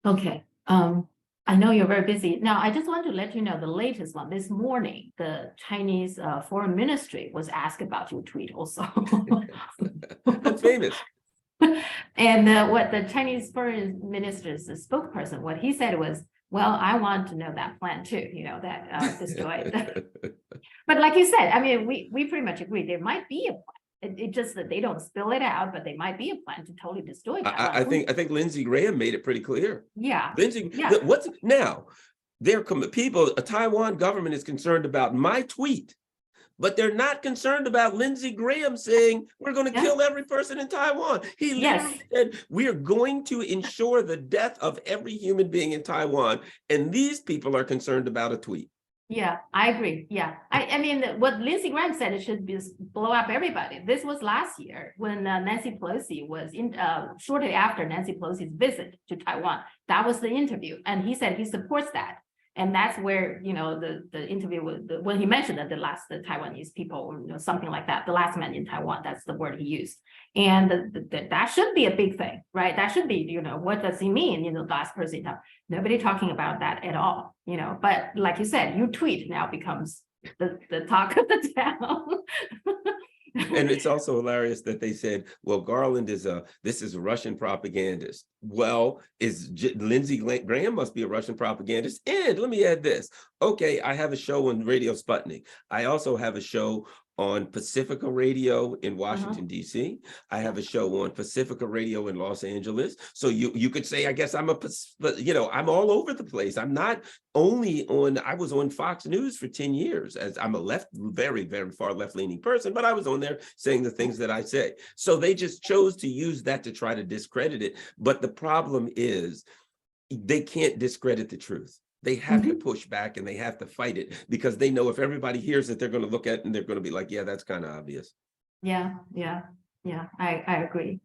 [SPEAKER 1] Okay. I know you're very busy. Now, I just want to let you know the latest one. This morning, the Chinese Foreign Ministry was asked about your tweet also.
[SPEAKER 2] I'm famous.
[SPEAKER 1] And what the Chinese Foreign Minister's spokesperson, what he said was, well, I want to know that plan too, you know, that destroyed. But like you said, I mean, we pretty much agree there might be a plan. It just that they don't spill it out, but they might be a plan to totally destroy Taiwan.
[SPEAKER 2] I think Lindsey Graham made it pretty clear.
[SPEAKER 1] Yeah.
[SPEAKER 2] What's now? A Taiwan government is concerned about my tweet, but they're not concerned about Lindsey Graham saying we're going to kill every person in Taiwan. He literally said we are going to ensure the death of every human being in Taiwan, and these people are concerned about a tweet.
[SPEAKER 1] Yeah, I agree. Yeah, I mean, what Lindsey Graham said, it should be blow up everybody. This was last year when Nancy Pelosi was shortly after Nancy Pelosi's visit to Taiwan. That was the interview, and he said he supports that. And that's where, the interview was, when he mentioned that the Taiwanese people, something like that, the last man in Taiwan, that's the word he used. And that should be a big thing, right? That should be, what does he mean, the last person in Taiwan? Nobody talking about that at all, but like you said, your tweet now becomes the talk of the town.
[SPEAKER 2] And it's also hilarious that they said, well, Garland is a Russian propagandist. Well, Lindsey Graham must be a Russian propagandist. And let me add this. Okay, I have a show on Radio Sputnik. I also have a show on Pacifica Radio in Washington, D.C. I have a show on Pacifica Radio in Los Angeles. So you could say, I guess I'm I'm all over the place. I'm not only I was on Fox News for 10 years, as I'm a very, very far left-leaning person, but I was on there saying the things that I say. So they just chose to use that to try to discredit it. But the problem is they can't discredit the truth. They have to push back and they have to fight it because they know if everybody hears it, they're going to look at it and they're going to be like, yeah, that's kind of obvious.
[SPEAKER 1] Yeah, I agree.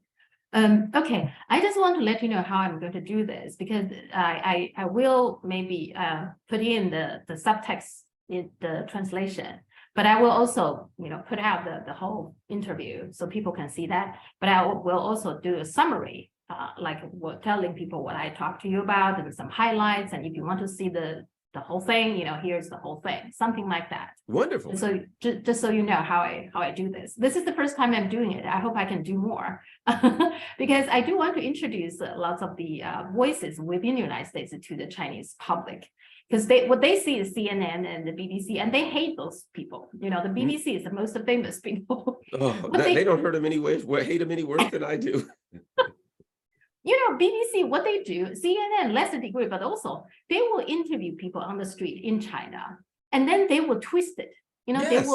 [SPEAKER 1] Okay, I just want to let you know how I'm going to do this because I will maybe put in the subtext in the translation, but I will also, put out the whole interview so people can see that, but I will also do a summary. Like telling people what I talked to you about and some highlights. And if you want to see the whole thing, here's the whole thing, something like that.
[SPEAKER 2] Wonderful.
[SPEAKER 1] So just so you know how I do this. This is the first time I'm doing it. I hope I can do more because I do want to introduce lots of the voices within the United States to the Chinese public. Because what they see is CNN and the BBC, and they hate those people. The BBC is the most famous people.
[SPEAKER 2] Oh, they don't hate them any worse than I do.
[SPEAKER 1] BBC, what they do, CNN, lesser degree, but also they will interview people on the street in China, and then they will twist it.
[SPEAKER 2] Yes.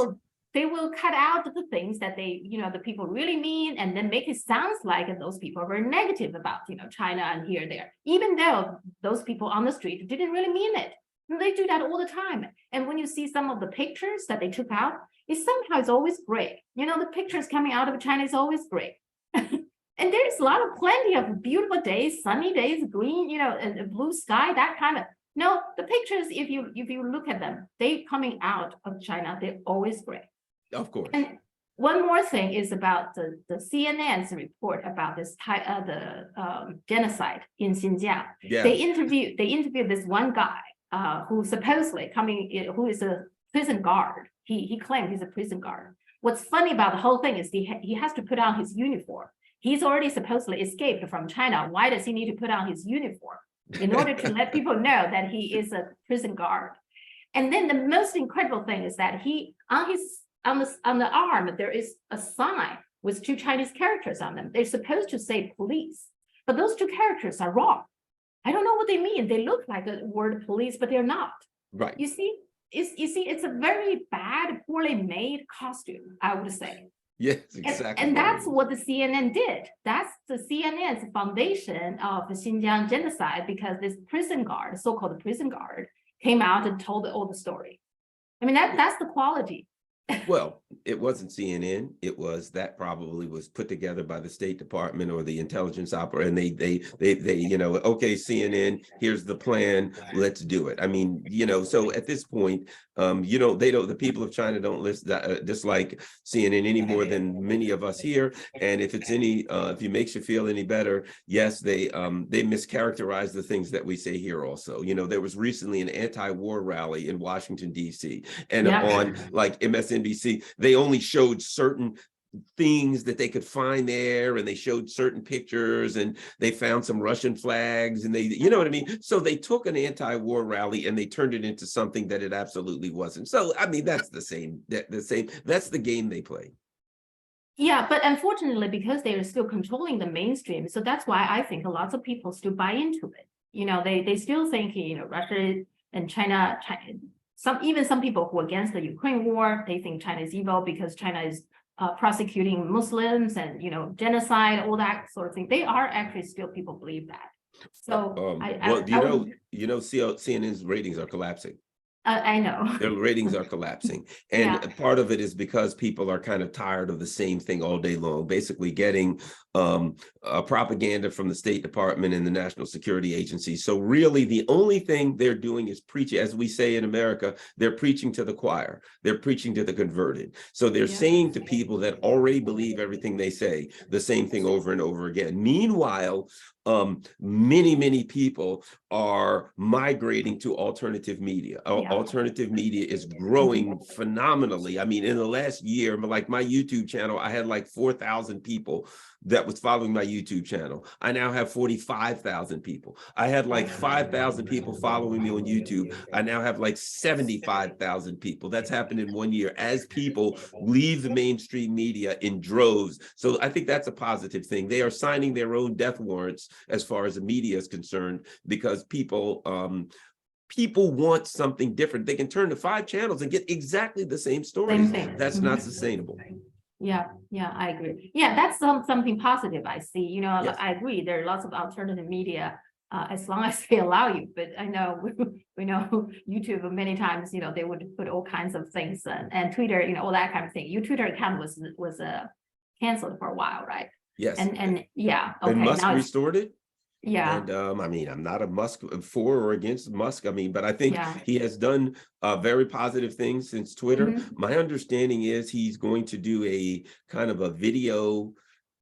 [SPEAKER 1] They will cut out the things that the people really mean, and then make it sound like those people are very negative about, China and here, there, even though those people on the street didn't really mean it. They do that all the time. And when you see some of the pictures that they took out, it's always gray. The pictures coming out of China is always gray. And there's plenty of beautiful days, sunny days, green, and blue sky, that kind of. No, the pictures, if you look at them, they coming out of China, they're always gray.
[SPEAKER 2] Of course.
[SPEAKER 1] And one more thing is about the CNN's report about this genocide in Xinjiang.
[SPEAKER 2] Yeah.
[SPEAKER 1] They interviewed this one guy who supposedly who is a prison guard. He claimed he's a prison guard. What's funny about the whole thing is he has to put on his uniform. He's already supposedly escaped from China. Why does he need to put on his uniform? In order to let people know that he is a prison guard. And then the most incredible thing is that on the arm, there is a sign with 2 Chinese characters on them. They're supposed to say police, but those 2 characters are wrong. I don't know what they mean. They look like a word police, but they're not.
[SPEAKER 2] Right.
[SPEAKER 1] You see, it's a very bad, poorly made costume, I would say.
[SPEAKER 2] Yes, exactly.
[SPEAKER 1] And that's what the CNN did. That's the CNN's foundation of the Xinjiang genocide, because this prison guard, so-called prison guard, came out and told all the story. I mean, that's the quality.
[SPEAKER 2] Well, it wasn't CNN. It was that probably was put together by the State Department or the intelligence operator, and they okay, CNN, here's the plan, let's do it. I mean, so at this point, the people of China don't dislike CNN any more than many of us here. And if it's if it makes you feel any better, yes, they mischaracterize the things that we say here also. There was recently an anti-war rally in Washington, D.C. and on like MSNBC, they only showed certain things that they could find there, and they showed certain pictures, and they found some Russian flags, and they, what I mean? So they took an anti-war rally and they turned it into something that it absolutely wasn't. So, I mean, that's the same, that's the game they play.
[SPEAKER 1] Yeah, but unfortunately, because they are still controlling the mainstream, so that's why I think lots of people still buy into it. They still think, Russia and China, some people who are against the Ukraine war, they think China is evil because China is prosecuting Muslims and, genocide, all that sort of thing. They are actually still, people believe that. So
[SPEAKER 2] CNN's ratings are collapsing.
[SPEAKER 1] I know.
[SPEAKER 2] Their ratings are collapsing. And
[SPEAKER 1] Yeah.
[SPEAKER 2] part of it is because people are kind of tired of the same thing all day long, basically getting propaganda from the State Department and the National Security Agency. So really the only thing they're doing is preaching, as we say in America, they're preaching to the choir. They're preaching to the converted. So they're saying to people that already believe everything they say, the same thing over and over again. Meanwhile, many people are migrating to alternative media. Alternative media is growing phenomenally. I mean, in the last year, like my YouTube channel, I had like 4,000 people that was following my YouTube channel. I now have 45,000 people. I had like 5,000 people following me on YouTube. I now have like 75,000 people. That's happened in 1 year as people leave the mainstream media in droves. So I think that's a positive thing. They are signing their own death warrants as far as the media is concerned, because people want something different. They can turn to 5 channels and get exactly the same stories.
[SPEAKER 1] Same thing.
[SPEAKER 2] That's not sustainable.
[SPEAKER 1] Yeah, I agree. Yeah, that's something positive I see. You know,
[SPEAKER 2] Yes.
[SPEAKER 1] I agree. There are lots of alternative media as long as they allow you. But I know we know YouTube many times, you know, they would put all kinds of things and Twitter, you know, all that kind of thing. Your Twitter account was canceled for a while, right?
[SPEAKER 2] Yes.
[SPEAKER 1] And yeah, okay.
[SPEAKER 2] And Musk
[SPEAKER 1] now
[SPEAKER 2] restored it.
[SPEAKER 1] yeah.
[SPEAKER 2] And I mean, I'm not a Musk for or against Musk. I mean, but I think
[SPEAKER 1] Yeah.
[SPEAKER 2] he has done very positive things since Twitter.
[SPEAKER 1] Mhm.
[SPEAKER 2] My understanding is he's going to do a kind of a video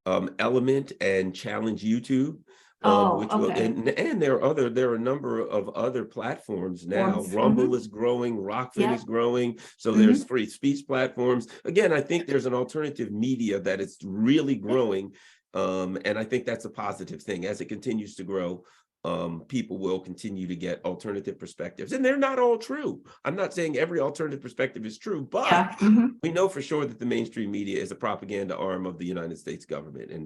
[SPEAKER 2] element and challenge YouTube. Which will,
[SPEAKER 1] okay.
[SPEAKER 2] and there are a number of other platforms now.
[SPEAKER 1] Forms.
[SPEAKER 2] Rumble is growing, Rockfin
[SPEAKER 1] Yeah.
[SPEAKER 2] is growing. So there's free speech platforms. Again, I think there's an alternative media that is really growing. And I think that's a positive thing. As it continues to grow, people will continue to get alternative perspectives. And they're not all true. I'm not saying every alternative perspective is true, but
[SPEAKER 1] Yeah.
[SPEAKER 2] we know for sure that the mainstream media is a propaganda arm of the United States government. And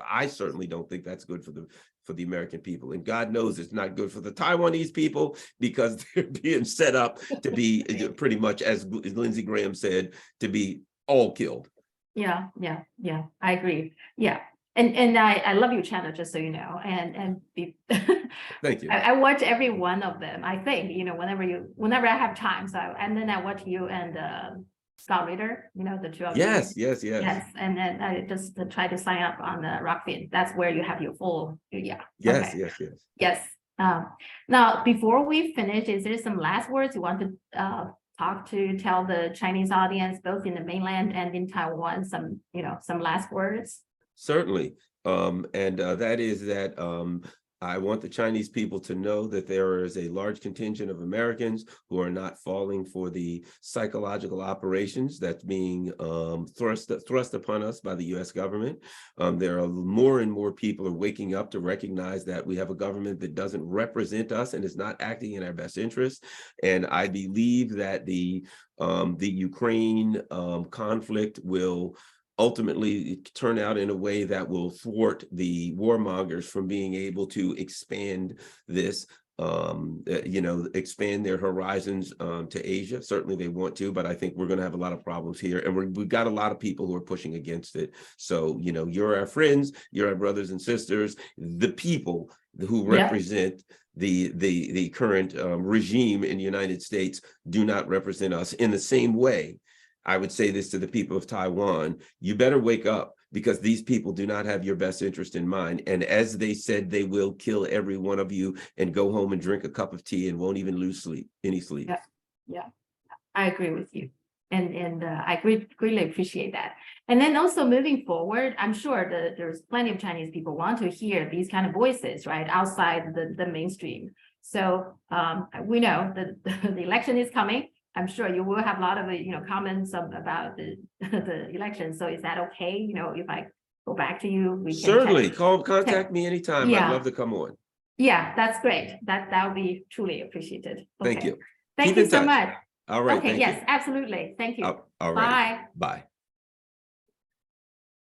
[SPEAKER 2] I certainly don't think that's good for the American people. And God knows it's not good for the Taiwanese people, because they're being set up to be pretty much, as Lindsey Graham said, to be all killed.
[SPEAKER 1] Yeah, I agree. Yeah. And I love your channel, just so you know,
[SPEAKER 2] Thank you.
[SPEAKER 1] I watch every one of them. I think, you know, whenever I have time. So, and then I watch you and Scott Ritter, you know, the two of you.
[SPEAKER 2] Yes.
[SPEAKER 1] And then I just try to sign up on the Rockfin. That's where you have your full, yeah.
[SPEAKER 2] Yes.
[SPEAKER 1] Okay. Yes. Now, before we finish, is there some last words you want to tell the Chinese audience, both in the mainland and in Taiwan, some last words?
[SPEAKER 2] Certainly. That is that I want the Chinese people to know that there is a large contingent of Americans who are not falling for the psychological operations that's being thrust upon us by the U.S. government. There are more and more people are waking up to recognize that we have a government that doesn't represent us and is not acting in our best interest. And I believe that the Ukraine conflict will ultimately turn out in a way that will thwart the warmongers from being able to expand this, expand their horizons to Asia. Certainly they want to, but I think we're going to have a lot of problems here. And we've got a lot of people who are pushing against it. So, you know, you're our friends, you're our brothers and sisters, the people who represent the current regime in the United States do not represent us in the same way. I would say this to the people of Taiwan: you better wake up, because these people do not have your best interest in mind. And as they said, they will kill every one of you and go home and drink a cup of tea and won't even lose any sleep.
[SPEAKER 1] Yeah, I agree with you. And I greatly appreciate that. And then also moving forward, I'm sure there's plenty of Chinese people want to hear these kind of voices, right, outside the mainstream. So we know that the election is coming. I'm sure you will have a lot of comments about the election. So is that okay? You know, if I go back to you, we can
[SPEAKER 2] certainly contact me anytime.
[SPEAKER 1] Yeah.
[SPEAKER 2] I'd love to come on.
[SPEAKER 1] Yeah, that's great. That would be truly appreciated. Okay.
[SPEAKER 2] Thank you.
[SPEAKER 1] Thank
[SPEAKER 2] Keep
[SPEAKER 1] you
[SPEAKER 2] in
[SPEAKER 1] so
[SPEAKER 2] touch.
[SPEAKER 1] much.
[SPEAKER 2] All right.
[SPEAKER 1] Okay.
[SPEAKER 2] Thank
[SPEAKER 1] Yes,
[SPEAKER 2] you.
[SPEAKER 1] absolutely. Thank you.
[SPEAKER 2] All right.
[SPEAKER 1] Bye.
[SPEAKER 2] Bye.